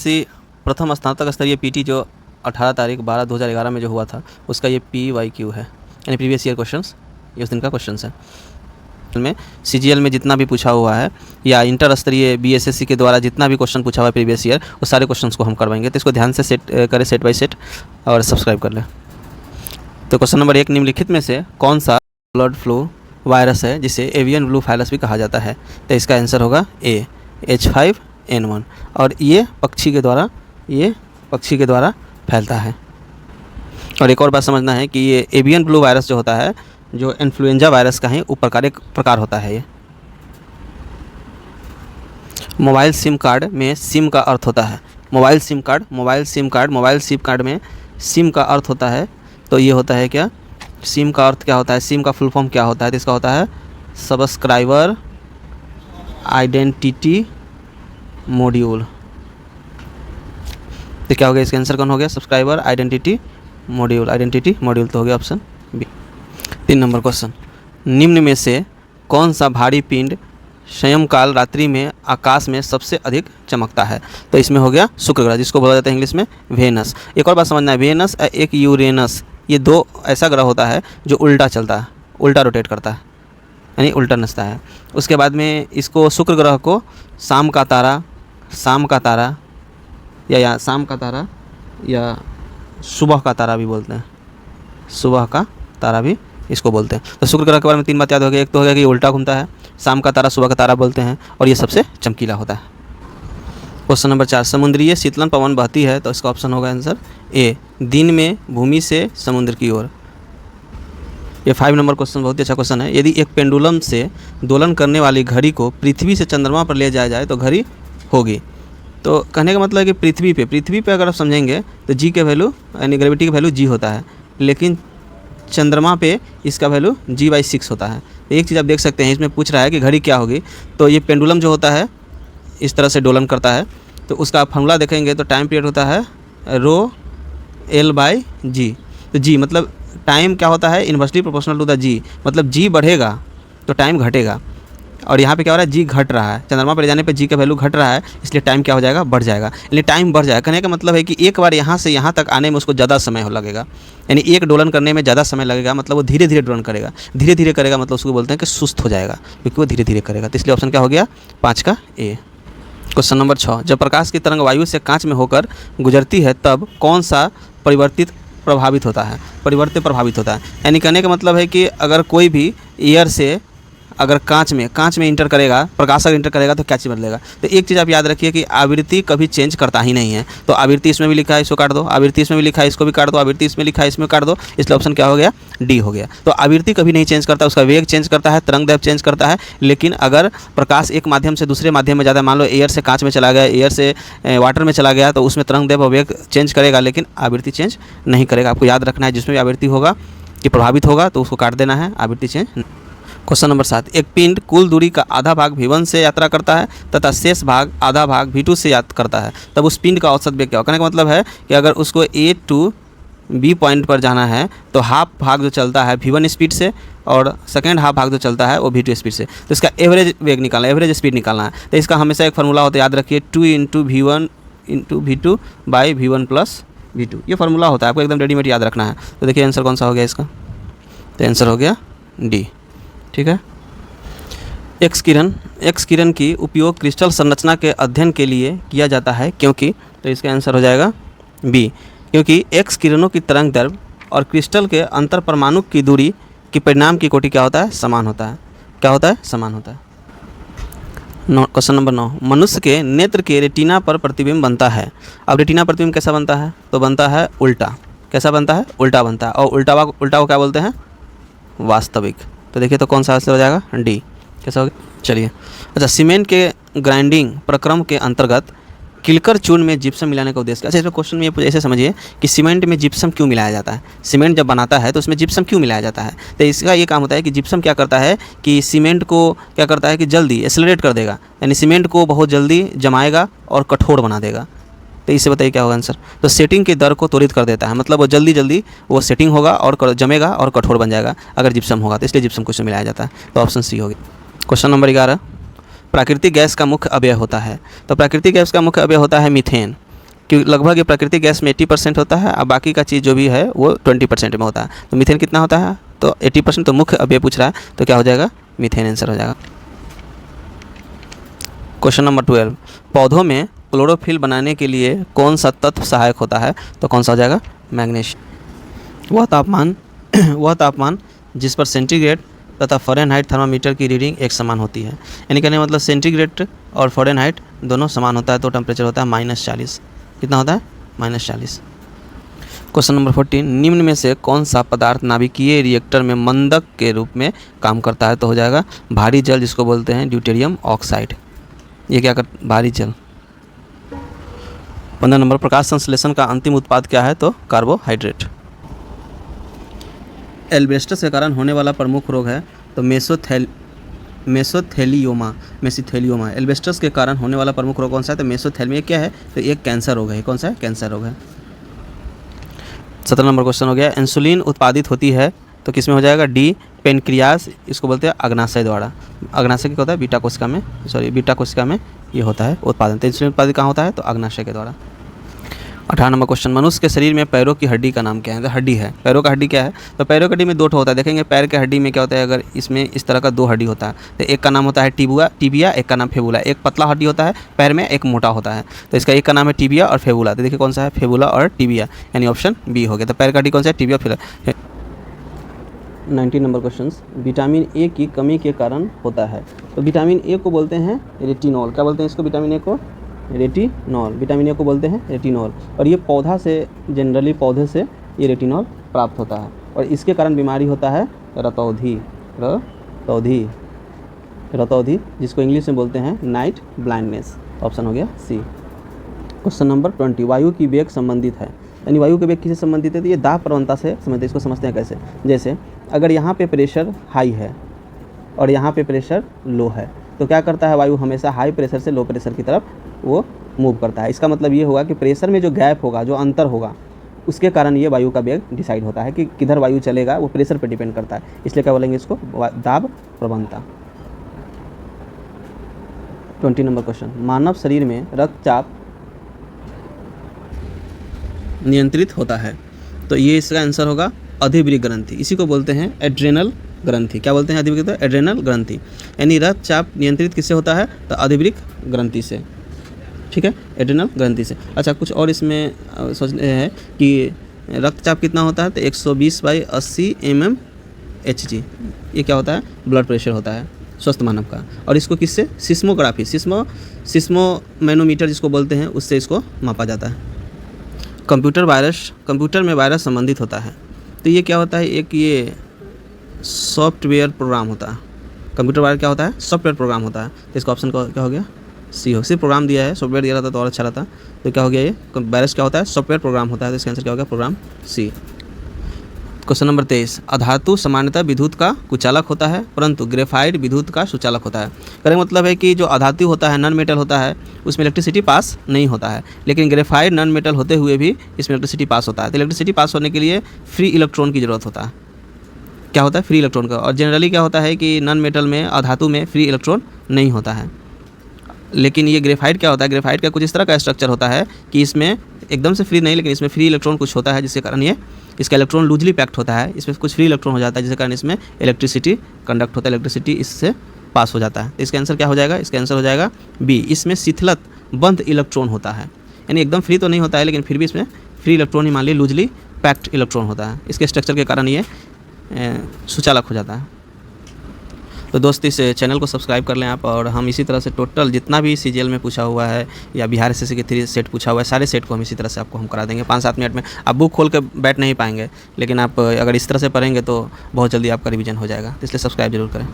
UPSC प्रथम स्नातक स्तरीय पीटी जो 18 तारीख 12/2011 में जो हुआ था उसका ये PYQ है, यानी प्रीवियस ईयर क्वेश्चंस, ये उस दिन का क्वेश्चन है। में CGL में जितना भी पूछा हुआ है या इंटर स्तरीय BSSC के द्वारा जितना भी क्वेश्चन पूछा हुआ है प्रीवियस ईयर, वो सारे क्वेश्चंस को हम करवाएंगे। तो इसको ध्यान से करें सेट बाय सेट और सब्सक्राइब कर लें। तो क्वेश्चन नंबर 1, निम्नलिखित में से कौन सा बर्ड फ्लू वायरस है जिसे एवियन ब्लू फाइलस भी कहा जाता है? तो इसका आंसर होगा A, H5N1, और ये पक्षी के द्वारा फैलता है। और एक और बात समझना है कि ये एवियन ब्लू वायरस जो होता है, जो इन्फ्लुएंजा वायरस का ही प्रकार होता है। ये मोबाइल सिम कार्ड में सिम का अर्थ होता है, मोबाइल सिम कार्ड में सिम का अर्थ होता है। तो ये होता है क्या, सिम का अर्थ क्या होता है, सिम का फुल फॉर्म क्या होता है? तो इसका होता है सब्सक्राइबर आइडेंटिटी मॉड्यूल। तो क्या हो गया, इसका आंसर कौन हो गया? सब्सक्राइबर आइडेंटिटी मॉड्यूल तो हो गया ऑप्शन बी। 3 नंबर क्वेश्चन, निम्न में से कौन सा भारी पिंड सायंकाल रात्रि में आकाश में सबसे अधिक चमकता है? तो इसमें हो गया शुक्र ग्रह, जिसको बोला जाता है इंग्लिश में वेनस। एक और बात समझना है, वेनस और एक यूरेनस, ये 2 ऐसा ग्रह होता है जो उल्टा चलता है, उल्टा रोटेट करता है, यानी उल्टा नचता है। उसके बाद में इसको शुक्र ग्रह को शाम का तारा या सुबह का तारा भी बोलते हैं, सुबह का तारा भी इसको बोलते हैं। तो शुक्र ग्रह के बारे में 3 बात याद हो गई। एक तो हो गया कि ये उल्टा घूमता है, शाम का तारा सुबह का तारा बोलते हैं, और ये सबसे चमकीला होता है। क्वेश्चन नंबर 4, समुद्रीय शीतलन पवन बहती है? तो इसका ऑप्शन होगा आंसर A, दिन में भूमि से समुद्र की ओर। ये 5 नंबर क्वेश्चन बहुत ही अच्छा क्वेश्चन है। यदि एक पेंडुलम से दोलन करने वाली घड़ी को पृथ्वी से चंद्रमा पर ले जाया जाए तो घड़ी होगी। तो कहने का मतलब है कि पृथ्वी पे अगर आप समझेंगे तो G के वैल्यू, यानी ग्रेविटी का वैल्यू G होता है, लेकिन चंद्रमा पे इसका वैल्यू G/6 होता है। एक चीज़ आप देख सकते हैं, इसमें पूछ रहा है कि घड़ी क्या होगी। तो ये पेंडुलम जो होता है इस तरह से दोलन करता है, तो उसका फॉर्मूला देखेंगे तो टाइम पीरियड होता है ρL/G। तो G मतलब टाइम क्या होता है, inversely proportional to the G, मतलब G बढ़ेगा तो टाइम घटेगा। और यहाँ पे क्या हो रहा है, G घट रहा है, चंद्रमा पर ले जाने पे G का वैल्यू घट रहा है, इसलिए टाइम क्या हो जाएगा, बढ़ जाएगा। यानी टाइम बढ़ जाएगा, कहने का मतलब है कि एक बार यहाँ से यहाँ तक आने में उसको ज़्यादा समय लगेगा, यानी एक डोलन करने में ज़्यादा समय लगेगा, मतलब वो धीरे धीरे डोलन करेगा। धीरे धीरे करेगा मतलब उसको बोलते हैं कि सुस्त हो जाएगा, क्योंकि वो धीरे धीरे करेगा। तो इसलिए ऑप्शन क्या हो गया, 5 का A। क्वेश्चन नंबर 6, जब प्रकाश की तरंग वायु से कांच में होकर गुजरती है तब कौन सा परिवर्तित प्रभावित होता है? यानी कहने का मतलब है कि अगर कोई भी एयर से अगर कांच में इंटर करेगा, प्रकाश अगर इंटर करेगा तो क्या चीज़ बदलेगा? तो एक चीज़ आप याद रखिए कि आवृत्ति कभी चेंज करता ही नहीं है। तो आवृत्ति इसमें भी लिखा है, इसको काट दो, आवृत्ति इसमें भी लिखा है, इसको भी काट दो, आवृत्ति इसमें लिखा है, इसमें काट दो, इसलिए ऑप्शन क्या हो गया, D हो गया। तो आवृत्ति कभी नहीं चेंज करता, उसका वेग चेंज करता है, तरंग दैर्घ्य चेंज करता है, लेकिन अगर प्रकाश एक माध्यम से दूसरे माध्यम में जाता है, मान लो एयर से कांच में चला गया, एयर से वाटर में चला गया, तो उसमें तरंग दैर्घ्य और वेग चेंज करेगा, लेकिन आवृत्ति चेंज नहीं करेगा। आपको याद रखना है, जिसमें भी आवृत्ति होगा कि प्रभावित होगा तो उसको काट देना है, आवृत्ति चेंज। क्वेश्चन नंबर 7, एक पिंड कुल दूरी का आधा भाग V1 से यात्रा करता है तथा शेष भाग आधा भाग V2 से यात्रा करता है, तब उस पिंड का औसत वेग क्या होगा? कहने का मतलब है कि अगर उसको A to B पॉइंट पर जाना है तो हाफ भाग जो चलता है V1 स्पीड से और सेकेंड हाफ भाग जो चलता है वो V2 स्पीड से, तो इसका एवरेज वेग निकालना है, एवरेज स्पीड निकालना है। तो इसका हमेशा एक फार्मूला होता है, याद रखिए, 2 × V1 × V2 by V1 + V2, ये फार्मूला होता है, आपको एकदम रेडीमेड याद रखना है। तो देखिए आंसर कौन सा हो गया इसका, तो आंसर हो गया D। ठीक है। एक्स किरण की उपयोग क्रिस्टल संरचना के अध्ययन के लिए किया जाता है क्योंकि, तो इसका आंसर हो जाएगा B, क्योंकि एक्स किरणों की तरंग दैर्घ्य और क्रिस्टल के अंतर परमाणु की दूरी की परिणाम की कोटि क्या होता है, समान होता है। क्या होता है, समान होता है। क्वेश्चन नंबर 9, मनुष्य के नेत्र के रेटिना पर प्रतिबिंब बनता है। अब रेटिना प्रतिबिंब कैसा बनता है, तो बनता है उल्टा। कैसा बनता है, उल्टा बनता है, और उल्टा को क्या बोलते हैं, वास्तविक। तो देखिए तो कौन सा आंसर हो जाएगा, D। कैसा हो गया, चलिए। अच्छा, सीमेंट के ग्राइंडिंग प्रक्रम के अंतर्गत किलकर चूर्ण में जिप्सम मिलाने का उद्देश्य। अच्छा, इसमें क्वेश्चन में ये ऐसे समझिए कि सीमेंट में जिप्सम क्यों मिलाया जाता है, सीमेंट जब बनाता है तो उसमें जिप्सम क्यों मिलाया जाता है? तो इसका ये काम होता है कि जिप्सम क्या करता है कि सीमेंट को क्या करता है कि जल्दी एक्सेलरेट कर देगा, यानी सीमेंट को बहुत जल्दी जमाएगा और कठोर बना देगा। तो इससे बताइए क्या होगा आंसर, तो सेटिंग की दर को त्वरित कर देता है, मतलब वो जल्दी वो सेटिंग होगा और जमेगा और कठोर बन जाएगा अगर जिप्सम होगा, तो इसलिए जिप्सम क्वेश्चन मिलाया जाता है। तो ऑप्शन C होगी। क्वेश्चन नंबर 11, प्राकृतिक गैस का मुख्य अवयव होता है। तो प्राकृतिक गैस का मुख्य अवयव होता है मीथेन। कि लगभग ये प्राकृतिक गैस में 80% होता है और बाकी का चीज़ जो भी है वो 20% में होता है। तो मीथेन कितना होता है, तो 80%। तो मुख्य अब ये पूछ रहा है तो क्या हो जाएगा, मीथेन आंसर हो जाएगा। क्वेश्चन नंबर 12, पौधों में क्लोरोफिल बनाने के लिए कौन सा तत्व सहायक होता है, तो कौन सा हो जाएगा, मैग्नीशियम। वह तापमान जिस पर सेंटीग्रेड तथा फ़ारेनहाइट थर्मामीटर की रीडिंग एक समान होती है, यानी कहने का मतलब सेंटीग्रेड और फ़ारेनहाइट दोनों समान होता है तो टेम्परेचर होता है -40। कितना होता है, -40। क्वेश्चन नंबर 14, निम्न में से कौन सा पदार्थ नाभिकीय रिएक्टर में मंदक के रूप में काम करता है, तो हो जाएगा भारी जल, जिसको बोलते हैं ड्यूटेरियम ऑक्साइड। ये क्या कर, भारी जल। 15 नंबर, प्रकाश संश्लेषण का अंतिम उत्पाद क्या है, तो कार्बोहाइड्रेट। एल्बेस्टस के कारण होने वाला प्रमुख रोग है तो मेसोथेलियोमा। एल्बेस्टस के कारण होने वाला प्रमुख रोग कौन सा है, तो मेसोथेलिया क्या है, तो एक कैंसर रोग है। कौन सा है, कैंसर रोग है। 17 नंबर क्वेश्चन हो गया, इंसुलिन उत्पादित होती है तो किसमें हो जाएगा, डी, पेनक्रियास, इसको बोलते हैं अग्नाशय द्वारा। अग्नाशय क्या होता है, बीटा कोशिका में ये होता है उत्पादन। तो इंसुलिन उत्पादित कहाँ होता है, तो अग्नाशय के द्वारा। 18 नंबर क्वेश्चन, मनुष्य के शरीर में पैरों की हड्डी का नाम क्या है, तो हड्डी है। पैरों का हड्डी क्या है, तो पैरों की हड्डी में 2 होता है। देखेंगे पैर के हड्डी में क्या होता है, अगर इसमें इस तरह का 2 हड्डी होता है तो एक का नाम होता है टिबिया, एक का नाम फेबुला। एक पतला हड्डी होता है पैर में, एक मोटा होता है, तो इसका एक का नाम है टिबिया और फेबुला। तो देखिए कौन सा है, फेबुला और टिबिया, यानी ऑप्शन बी हो गया। तो पैर का हड्डी कौन सा है, tibia, fabula. 19 number question, vitamin A की कमी के कारण होता है, तो विटामिन ए को बोलते हैं रेटिनॉल। क्या बोलते हैं इसको, विटामिन ए को रेटिनॉल। विटामिन ए को बोलते हैं रेटिनॉल, और ये जनरली पौधे से ये रेटिनॉल प्राप्त होता है, और इसके कारण बीमारी होता है रतौधी, जिसको इंग्लिश में बोलते हैं नाइट ब्लाइंडनेस। ऑप्शन हो गया सी। क्वेश्चन नंबर 20, वायु की वेग संबंधित है, यानी वायु के वेग किससे संबंधित है, तो ये दाब प्रवणता से संबंधित। इसको समझते हैं कैसे, जैसे अगर यहाँ पे प्रेशर हाई है और यहाँ पे प्रेशर लो है, तो क्या करता है, वायु हमेशा हाई प्रेशर से लो प्रेशर की तरफ वो मूव करता है। इसका मतलब ये होगा कि प्रेशर में जो गैप होगा, जो अंतर होगा, उसके कारण ये वायु का वेग डिसाइड होता है कि किधर वायु चलेगा, वो प्रेशर पर डिपेंड करता है। इसलिए क्या बोलेंगे इसको, दाब प्रवणता। 20 नंबर क्वेश्चन, मानव शरीर में रक्तचाप नियंत्रित होता है, तो ये इसका आंसर होगा अधिवृक्क ग्रंथि। इसी को बोलते हैं एड्रेनल ग्रंथि। क्या बोलते हैं, अधिवृक्क, एड्रेनल ग्रंथि, यानी रक्तचाप नियंत्रित किससे होता है, तो अधिवृक्क ग्रंथि से। ठीक है, एड्रेनल ग्रंथि से। अच्छा, कुछ और इसमें सोचने हैं कि रक्तचाप कितना होता है, तो 120/80 mmHg। ये क्या होता है, ब्लड प्रेशर होता है स्वस्थ मानव का, और इसको किससे, सिस्मोग्राफी, सिस्मो मैनोमीटर जिसको बोलते हैं, उससे इसको मापा जाता है। कंप्यूटर में वायरस संबंधित होता है, तो ये क्या होता है, एक ये सॉफ्टवेयर प्रोग्राम होता है। कंप्यूटर वायरस क्या होता है, सॉफ्टवेयर प्रोग्राम होता है। तो इसका ऑप्शन क्या हो गया, सी हो। सिर्फ प्रोग्राम दिया है, सॉफ्टवेयर दिया रहता तो और अच्छा रहता। तो क्या हो गया, ये वायरस क्या होता है, सॉफ्टवेयर प्रोग्राम होता है। तो इसका आंसर क्या हो गया, प्रोग्राम सी। क्वेश्चन नंबर 23, अधातु सामान्यतः विद्युत का कुचालक होता है, परंतु ग्रेफाइट विद्युत का सुचालक होता है। कहने का मतलब है कि जो अधातु होता है, नॉन मेटल होता है, उसमें इलेक्ट्रिसिटी पास नहीं होता है, लेकिन ग्रेफाइट नॉन मेटल होते हुए भी इसमें इलेक्ट्रिसिटी पास होता है। तो इलेक्ट्रिसिटी पास होने के लिए फ्री इलेक्ट्रॉन की ज़रूरत होता है। क्या होता है, फ्री इलेक्ट्रॉन का। और जनरली क्या होता है कि नॉन मेटल में, अधातु में फ्री इलेक्ट्रॉन नहीं होता है। लेकिन ये ग्रेफाइट क्या होता है, ग्रेफाइट का कुछ इस तरह का स्ट्रक्चर होता है कि इसमें एकदम से फ्री नहीं, लेकिन इसमें फ्री इलेक्ट्रॉन कुछ होता है, जिसके कारण ये इसका इलेक्ट्रॉन लूजली पैक्ड होता है, इसमें कुछ फ्री इलेक्ट्रॉन हो जाता है, जिसके कारण इसमें इलेक्ट्रिसिटी कंडक्ट होता है, इलेक्ट्रिसिटी इससे पास हो जाता है। तो इसका आंसर क्या हो जाएगा, इसका आंसर हो जाएगा बी। इसमें शिथिलत बंद इलेक्ट्रॉन होता है, यानी एकदम फ्री तो नहीं होता है, लेकिन फिर भी इसमें फ्री इलेक्ट्रॉन ही मान ली लूजली पैक्ड इलेक्ट्रॉन होता है। इसके स्ट्रक्चर के कारण ये सुचालक हो जाता है। तो दोस्त इस चैनल को सब्सक्राइब कर लें आप, और हम इसी तरह से टोटल जितना भी सीजीएल में पूछा हुआ है या बिहार एसएससी के 3 सेट पूछा हुआ है, सारे सेट को हम इसी तरह से आपको हम करा देंगे 5-7 मिनट में। आप बुक खोल के बैठ नहीं पाएंगे, लेकिन आप अगर इस तरह से पढ़ेंगे तो बहुत जल्दी आपका रिवीजन हो जाएगा। तो इसलिए सब्सक्राइब जरूर करें।